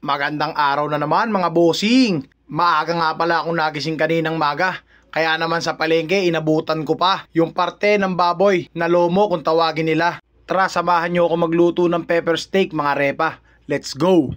Magandang araw na naman mga bossing. Maaga nga pala akong nagising kaninang maga. Kaya naman sa palengke inabutan ko pa yung parte ng baboy na lomo kung tawagin nila. Tara, samahan nyo ako magluto ng pepper steak mga repa. Let's go!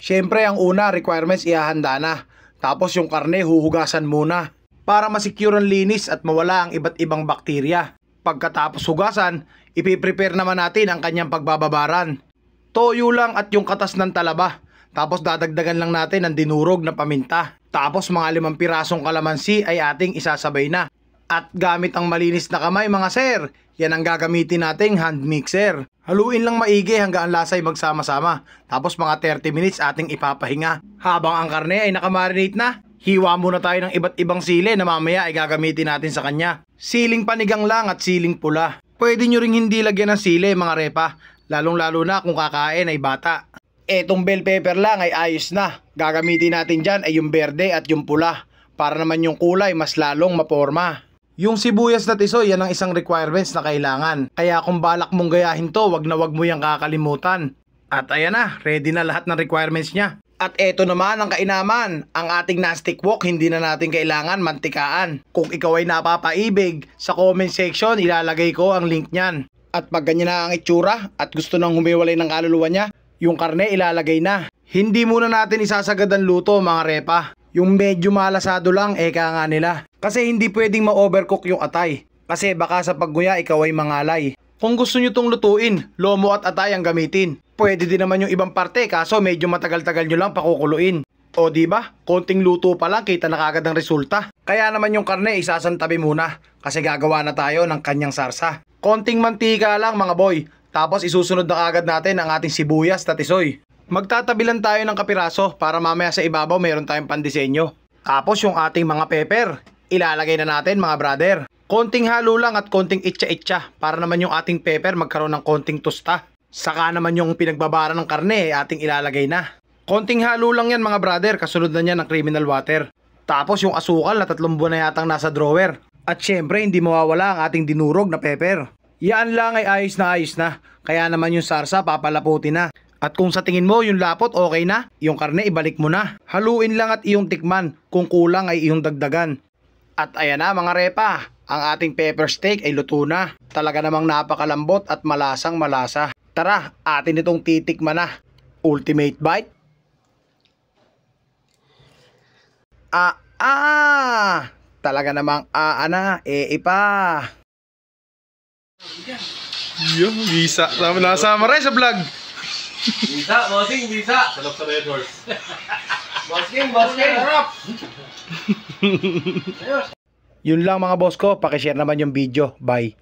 Siyempre ang una requirements ihahanda na. Tapos yung karne huhugasan muna para masecure ang linis at mawala ang iba't ibang bakterya. Pagkatapos hugasan, ipiprepare naman natin ang kanyang pagbababaran. Toyo lang at yung katas ng talaba. Tapos dadagdagan lang natin ang dinurog na paminta. Tapos mga 5 pirasong kalamansi ay ating isasabay na. At gamit ang malinis na kamay mga sir, yan ang gagamitin nating hand mixer. Haluin lang maigi hanggang ang lasa ay magsama-sama. Tapos mga 30 minutes ating ipapahinga. Habang ang karne ay nakamarinate na, hiwa muna tayo ng iba't ibang sili na mamaya ay gagamitin natin sa kanya. Siling panigang lang at siling pula. Pwede nyo ring hindi lagyan ng sili mga repa, lalong-lalo na kung kakain ay bata. Etong bell pepper lang ay ayos na. Gagamitin natin dyan ay yung berde at yung pula, para naman yung kulay mas lalong maporma. Yung sibuyas na tisoy, yan ang isang requirements na kailangan. Kaya kung balak mong gayahin to, wag na wag mo yung kakalimutan. At ayan na, ready na lahat ng requirements niya. At eto naman ang kainaman, ang ating non-stick wok, hindi na natin kailangan mantikaan. Kung ikaw ay napapaibig, sa comment section ilalagay ko ang link niyan. At pag ganyan na ang itsura at gusto nang humiwalay ng kaluluwa niya, yung karne ilalagay na. Hindi muna natin isasagad ang luto mga repa. Yung medyo malasado lang, eka nga nila. Kasi hindi pwedeng ma-overcook yung atay. Kasi baka sa pagguya ikaw ay mangalay. Kung gusto nyo tong lutuin, lomo at atay ang gamitin. Pwede din naman yung ibang parte, kaso medyo matagal-tagal nyo lang pakukuluin. O diba, konting luto pa lang kita na kagad ang resulta. Kaya naman yung karne isasantabi muna, kasi gagawa na tayo ng kanyang sarsa. Konting mantika lang mga boy, tapos isusunod na kagad natin ang ating sibuyas na tisoy. Magtatabi lang tayo ng kapiraso para mamaya sa ibabaw meron tayong pandisenyo. Tapos yung ating mga pepper, ilalagay na natin mga brother. Konting halo lang at konting itcha-itcha para naman yung ating pepper magkaroon ng konting tusta. Saka naman yung pinagbabara ng karne ating ilalagay na. Konting halo lang yan mga brother, kasunod na niyan ng criminal water. Tapos yung asukal na 3 buwan na yatang nasa drawer. At syempre hindi mawawala ang ating dinurog na pepper. Yan lang ay ayos na, kaya naman yung sarsa papalaputin na. At kung sa tingin mo yung lapot okay na, yung karne ibalik mo na. Haluin lang at iyong tikman, kung kulang ay iyong dagdagan. At ayan na mga repa, ang ating pepper steak ay luto na. Talaga namang napakalambot at malasang malasa. Tara, atin itong titikman na. Ultimate bite. Talaga namang na, ipa. Yung bisa. Nasama rin sa vlog. Bisa, bossing, bisa. Sarap sa Red Horse. Bossing, harap. Yun lang mga boss ko, pakishare naman yung video. Bye.